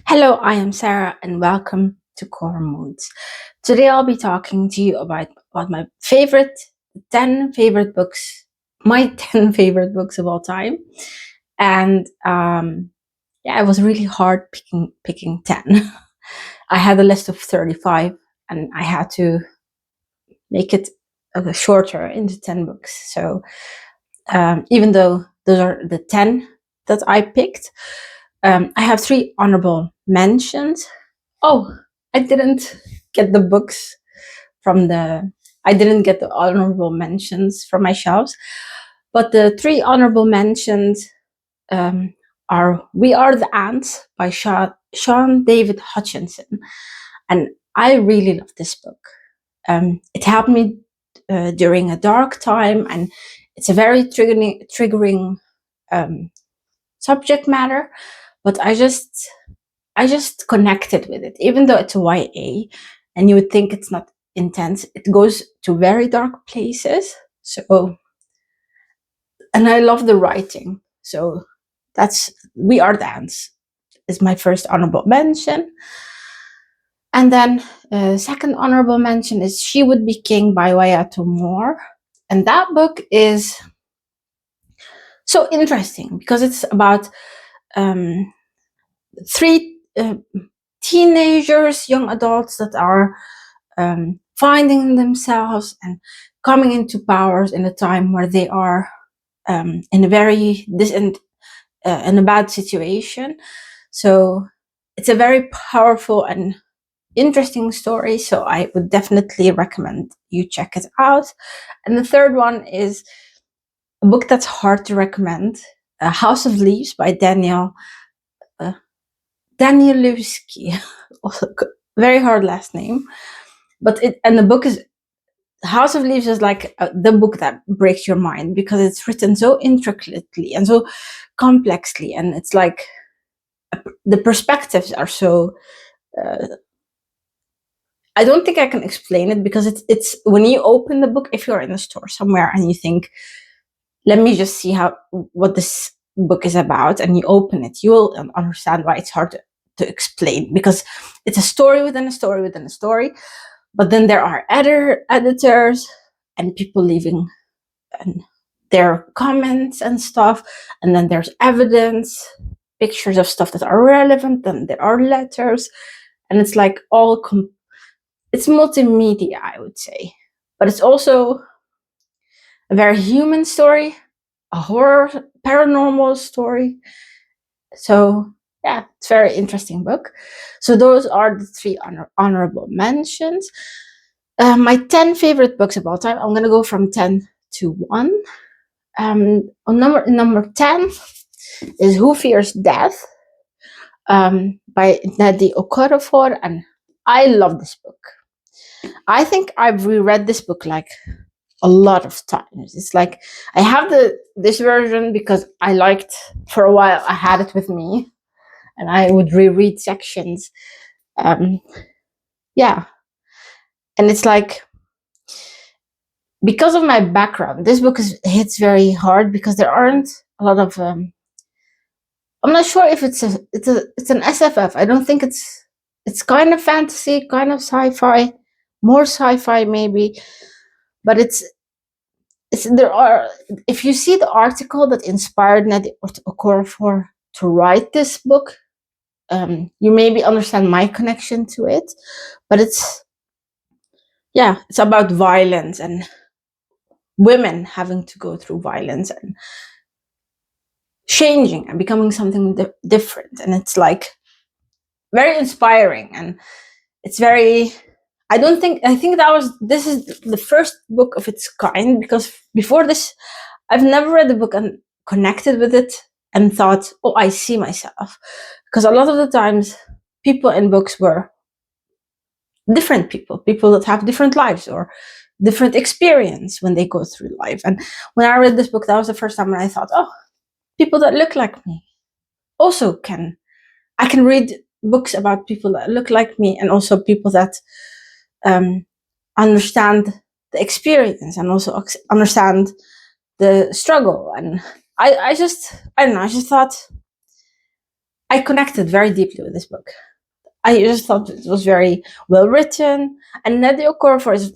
Hello, I am Sarah and welcome to CoreMoodz. Today I'll be talking to you about my 10 favorite books, my 10 favorite books of all time. And it was really hard picking 10. I had a list of 35 and I had to make it shorter into 10 books. So even though those are the 10 that I picked, I have 3 honorable mentions. Oh, I didn't get the books I didn't get the honorable mentions from my shelves, but the 3 honorable mentions are We Are the Ants by Shaun David Hutchinson. And I really love this book. It helped me during a dark time, and it's a very triggering subject matter, but I just connected with it, even though it's a YA and you would think it's not intense. It goes to very dark places. So, and I love the writing. So that's We Are the Ants is my first honorable mention. And then second honorable mention is She Would Be King by Wayetu. And that book is so interesting because it's about 3 teenagers, young adults that are finding themselves and coming into powers in a time where they are in a very in a bad situation. So it's a very powerful and interesting story. So I would definitely recommend you check it out. And the third one is a book that's hard to recommend, House of Leaves by Danielewski. Very hard last name. But the book is House of Leaves is like the book that breaks your mind because it's written so intricately and so complexly, and it's like the perspectives are so. I don't think I can explain it because it's when you open the book, if you're in a store somewhere and you think, let me just see what this book is about, and you open it, you will understand why it's hard to explain, because it's a story within a story within a story. But then there are editors and people leaving their comments and stuff. And then there's evidence, pictures of stuff that are relevant. Then there are letters. And it's like it's multimedia, I would say. But it's also a very human story, a horror, paranormal story. So yeah, it's a very interesting book. So those are the 3 honorable mentions. My 10 favorite books of all time. I'm gonna go from 10 to 1. On number 10 is Who Fears Death by Nnedi Okorafor, and I love this book. I think I've reread this book like a lot of times. It's like I have this version because I liked, for a while I had it with me and I would reread sections. Yeah. And it's like, because of my background, this book hits very hard because there aren't a lot of. I'm not sure if it's an SFF. I don't think it's kind of fantasy, kind of sci-fi, more sci-fi maybe, but there are. If you see the article that inspired Nnedi Okorafor to write this book, you maybe understand my connection to it, but it's about violence and women having to go through violence and changing and becoming something different. And it's like very inspiring, and it's very, I think this is the first book of its kind, because before this I've never read the book and connected with it and thought, oh, I see myself. Because a lot of the times people in books were different people that have different lives or different experience when they go through life. And when I read this book, that was the first time when I thought, oh, people that look like me also I can read books about people that look like me, and also people that understand the experience and also understand the struggle. And I just thought I connected very deeply with this book. I just thought it was very well written, and Nnedi Okorafor is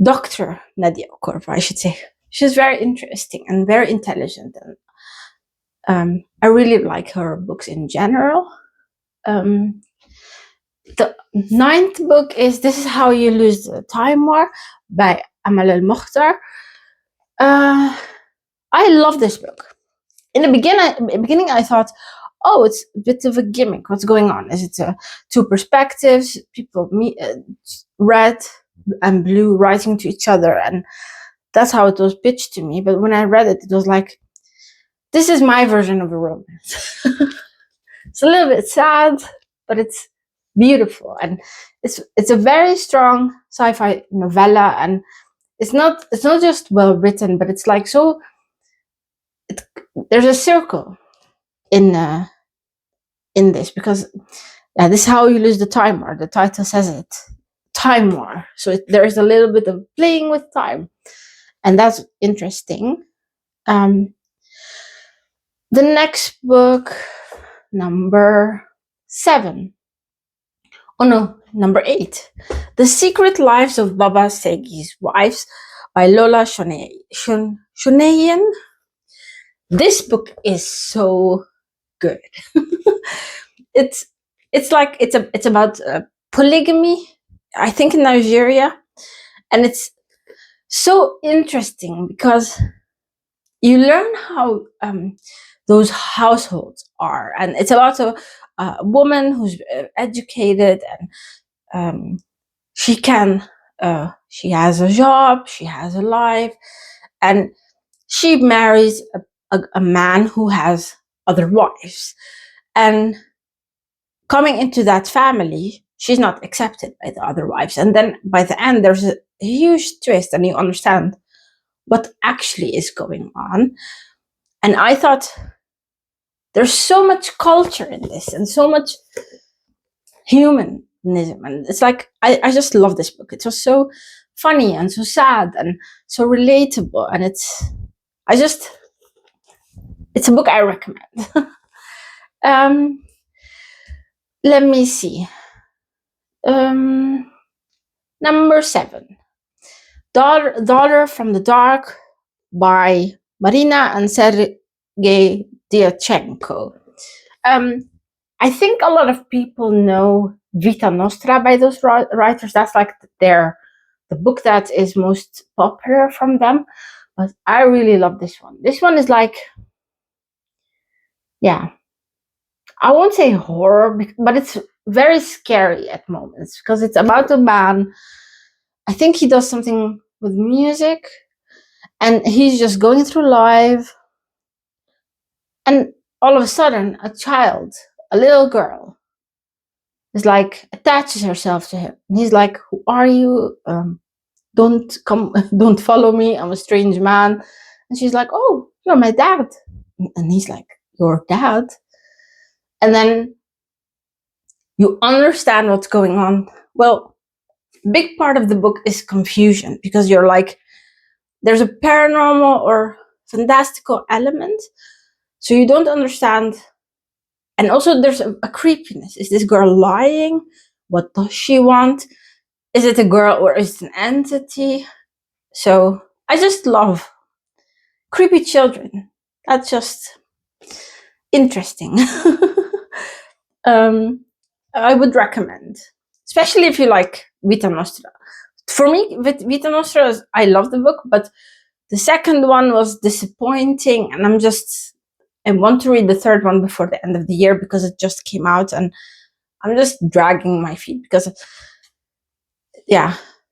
Dr. Nnedi Okorafor, I should say. She's very interesting and very intelligent, and I really like her books in general. The 9th book is This Is How You Lose the Time War by Amal El-Mohtar. I love this book. In the beginning, I thought, oh, it's a bit of a gimmick. What's going on? Is it two perspectives, people red and blue writing to each other, and that's how it was pitched to me. But when I read it, it was like, this is my version of a romance. It's a little bit sad, but it's beautiful, and it's a very strong sci-fi novella, and it's not just well written, but it's like there's a circle in this, because this is how you lose the time war. The title says it, time war. So there is a little bit of playing with time, and that's interesting. The next book, number 7. Oh no, number 8. The Secret Lives of Baba Segi's Wives by Lola Shoneyin. This book is so good. It's about polygamy, I think, in Nigeria, and it's so interesting because you learn how those households are, and it's about a woman who's educated, and she has a job, she has a life, and she marries a man who has other wives, and coming into that family, she's not accepted by the other wives, and then by the end there's a huge twist, and you understand what actually is going on. And I thought, there's so much culture in this and so much humanism, and it's like I just love this book. It was so funny and so sad and so relatable, and it's a book I recommend. Let me see. Number 7, Daughter from the Dark by Marina and Sergey Dyachenco. I think a lot of people know Vita Nostra by those writers. That's like the book that is most popular from them. But I really love this one. This one is like, yeah, I won't say horror, but it's very scary at moments, because it's about a man. I think he does something with music, and he's just going through life, and all of a sudden a little girl, is like, attaches herself to him, and he's like, who are you? Don't follow me, I'm a strange man. And she's like, oh, you're my dad. And he's like, your dad? And then you understand what's going on. Well, big part of the book is confusion, because you're like, there's a paranormal or fantastical element, so you don't understand. And also there's a creepiness. Is this girl lying? What does she want? Is it a girl or is it an entity? So I just love creepy children. That's just interesting. I would recommend, especially if you like Vita Nostra. For me, Vita Nostra, I love the book, but the second one was disappointing, and I want to read the third one before the end of the year, because it just came out, and I'm just dragging my feet, because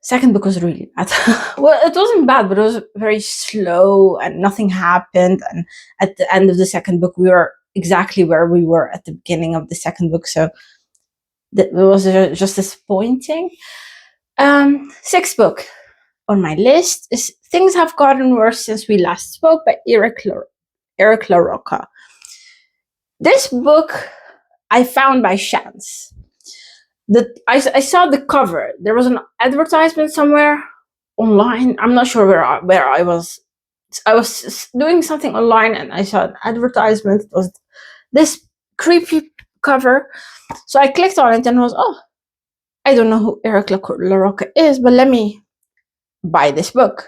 second book was really bad. Well, it wasn't bad, but it was very slow and nothing happened, and at the end of the second book we were exactly where we were at the beginning of the second book, so it was just disappointing. 6th book on my list is Things Have Gotten Worse Since We Last Spoke by LaRocca. This book I found by chance. I saw the cover. There was an advertisement somewhere online. I'm not sure where I was I was doing something online and I saw an advertisement. It was this creepy cover. So I clicked on it and was, oh, I don't know who Eric LaRocca is, but let me buy this book.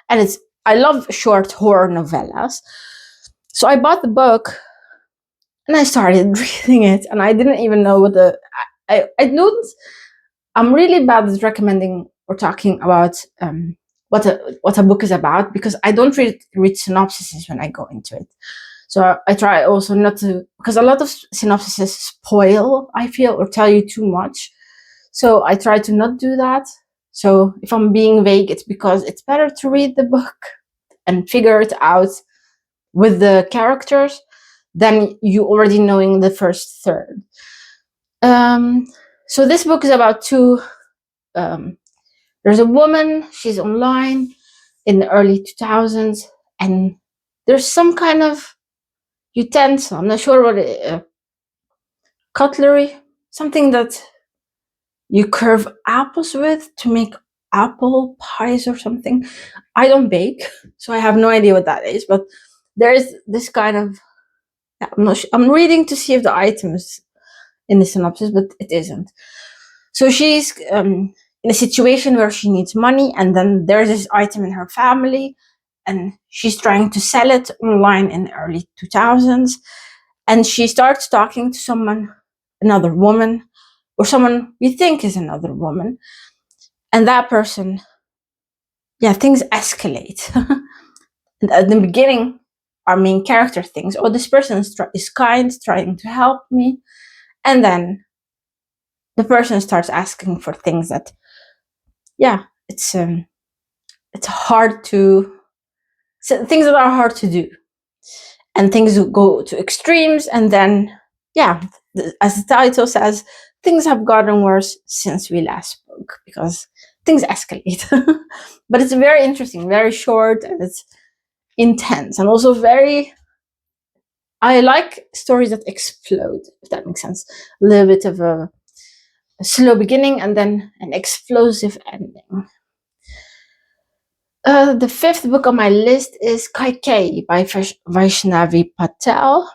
And I love short horror novellas. So I bought the book and I started reading it, and I didn't even know what I noticed I'm really bad at recommending or talking about what a book is about, because I don't read synopses when I go into it. So I try also not to, because a lot of synopses spoil, I feel, or tell you too much. So I try to not do that. So if I'm being vague, it's because it's better to read the book and figure it out with the characters than you already knowing the first third. So this book is about two. There's a woman, she's online in the early 2000s, and there's some kind of utensil, I'm not sure what it, cutlery, something that you curve apples with to make apple pies or something. I don't bake, so I have no idea what that is, but there is this kind of, I'm not sure, I'm reading to see if the item is in the synopsis, but it isn't. So she's in a situation where she needs money, and then there's this item in her family, and she's trying to sell it online in the early 2000s. And she starts talking to someone, another woman, or someone we think is another woman. And that person, things escalate. And at the beginning, our main character thinks, oh, this person is kind, trying to help me. And then the person starts asking for things that, it's hard to, things that are hard to do. And things go to extremes. And then, as the title says, things have gotten worse since we last spoke, because things escalate. But it's very interesting, very short, and it's intense, and also I like stories that explode, if that makes sense. A little bit of a slow beginning and then an explosive ending. The fifth book on my list is Kaikeyi by Vaishnavi Patel.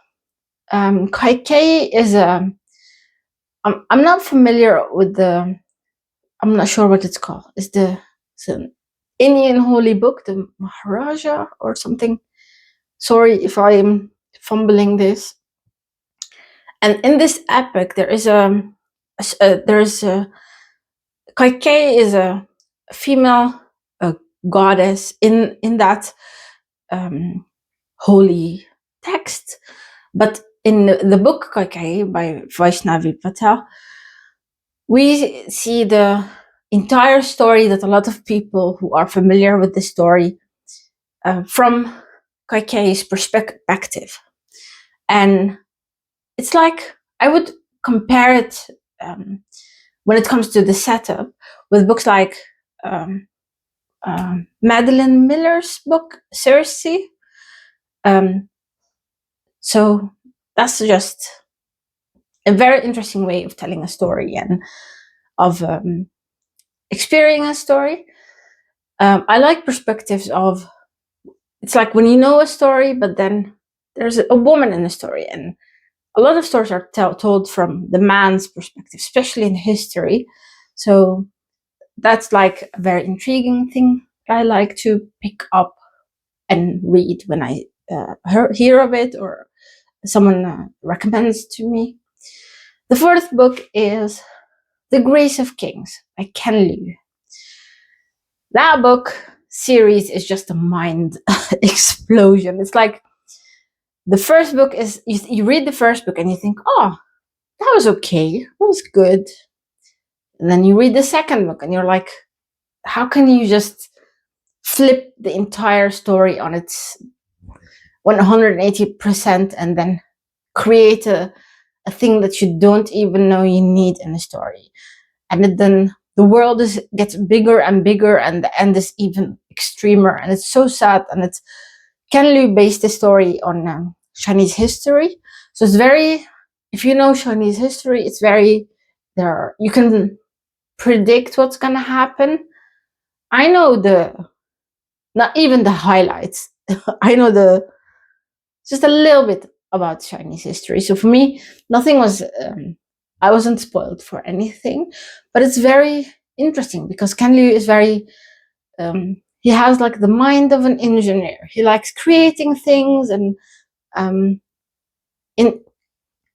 Kaikeyi is I'm not familiar with I'm not sure what it's called. It's an Indian holy book, the Maharaja or something. Sorry if I'm fumbling this. And in this epic, Kaikeyi is a female goddess in that holy text. But in the book Kaikeyi by Vaishnavi Patel, we see the entire story that a lot of people who are familiar with the story from Kaikeyi's perspective. And it's like, I would compare it when it comes to the setup with books like Madeline Miller's book, Circe. So that's just a very interesting way of telling a story and of experiencing a story. I like perspectives of, it's like when you know a story, but then there's a woman in the story, and a lot of stories are told from the man's perspective, especially in history. So that's like a very intriguing thing I like to pick up and read when I hear of it or someone recommends to me. The fourth book is The Grace of Kings by Ken Liu. That book series is just a mind explosion. It's like the first book is, you read the first book and you think, oh, that was okay, that was good. And then you read the second book and you're like, how can you just flip the entire story on its 180% and then create a thing that you don't even know you need in a story? And then the world gets bigger and bigger, and the end is even extremer, and it's so sad. And it's Ken Liu based the story on Chinese history, so it's very, if you know Chinese history, it's very, you can predict what's gonna happen. I know not even the highlights. I know just a little bit about Chinese history. So for me, nothing was, I wasn't spoiled for anything, but it's very interesting because Ken Liu is very, he has like the mind of an engineer. He likes creating things and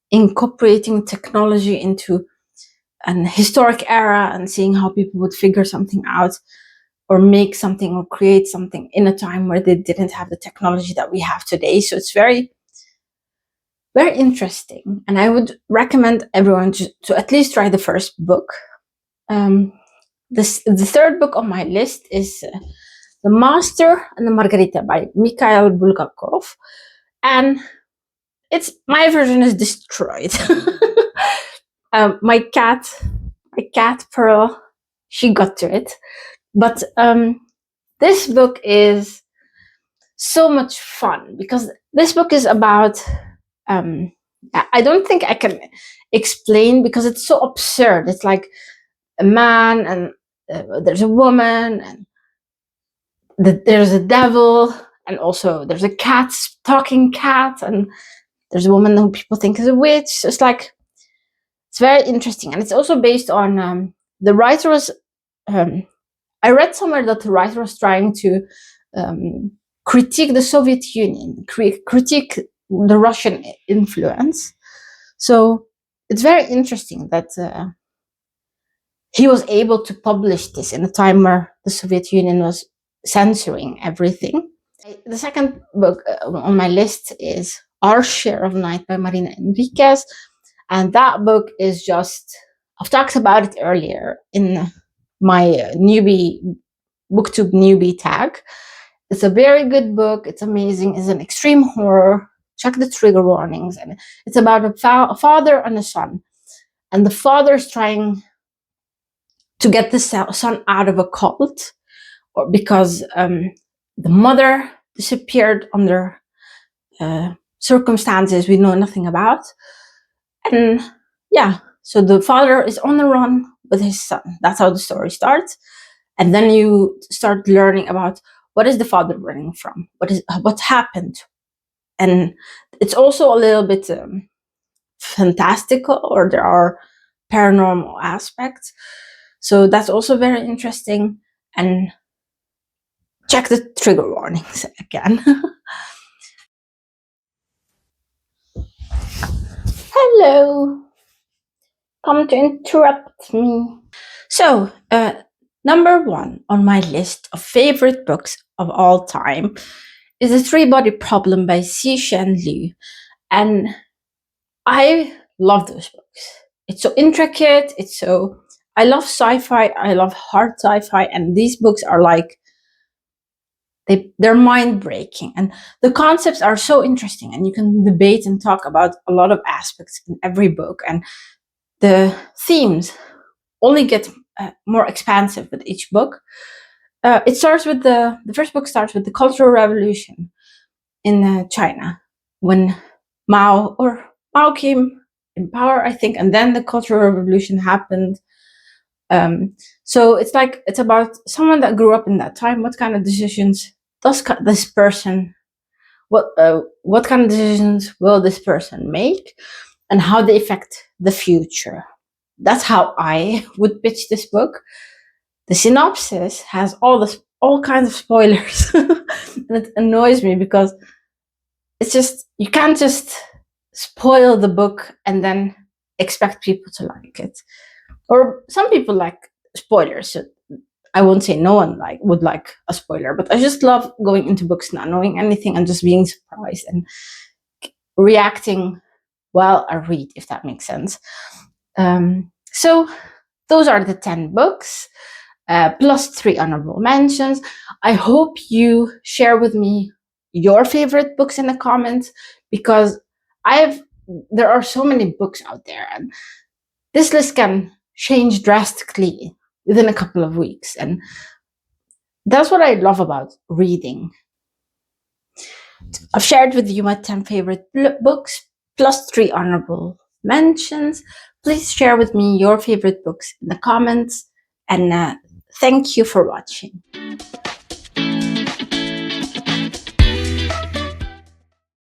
incorporating technology into an historic era and seeing how people would figure something out or make something or create something in a time where they didn't have the technology that we have today. So it's very, very interesting. And I would recommend everyone to at least try the first book. The third book on my list is The Master and the Margarita by Mikhail Bulgakov. And my version is destroyed. My cat Pearl, she got to it. But this book is so much fun because this book is about, I don't think I can explain because it's so absurd. It's like a man and there's a woman and there's a devil and also there's a cat, talking cat, and there's a woman who people think is a witch. So it's very interesting. And it's also based on, the writer was, I read somewhere that the writer was trying to critique the Soviet Union, critique the Russian influence. So it's very interesting that he was able to publish this in a time where the Soviet Union was censoring everything. The second book on my list is Our Share of Night by Marina Enriquez. And that book is just, I've talked about it earlier in my booktube newbie tag. It's a very good book. It's amazing. It's an extreme horror. Check the trigger warnings. And it's about a father and a son. And the father is trying to get the son out of a cult, or because the mother disappeared under circumstances we know nothing about. And yeah, so the father is on the run with his son. That's how the story starts. And then you start learning about what is the father running from? What happened? And it's also a little bit fantastical, or there are paranormal aspects. So that's also very interesting. And check the trigger warnings again. Hello. Come to interrupt me. So, number one on my list of favorite books of all time is The Three-Body Problem by Cixin Liu. And I love those books. It's so intricate. I love sci-fi. I love hard sci-fi. And these books are like, they're mind-breaking. And the concepts are so interesting. And you can debate and talk about a lot of aspects in every book. And the themes only get more expansive with each book. It starts with the first book starts with the Cultural Revolution in China, when Mao came in power, I think, and then the Cultural Revolution happened. So it's about someone that grew up in that time. What kind of decisions does this person? What kind of decisions will this person make, and how they affect the future? That's how I would pitch this book. The synopsis has all kinds of spoilers, and it annoys me because it's just, you can't just spoil the book and then expect people to like it. Or some people like spoilers. So I won't say no one would like a spoiler, but I just love going into books not knowing anything and just being surprised and reacting while I read, if that makes sense. So those are the 10 books, plus 3 honorable mentions. I hope you share with me your favorite books in the comments, because there are so many books out there, and this list can change drastically within a couple of weeks. And that's what I love about reading. I've shared with you my 10 favorite books, plus 3 honorable mentions. Please share with me your favorite books in the comments, and thank you for watching.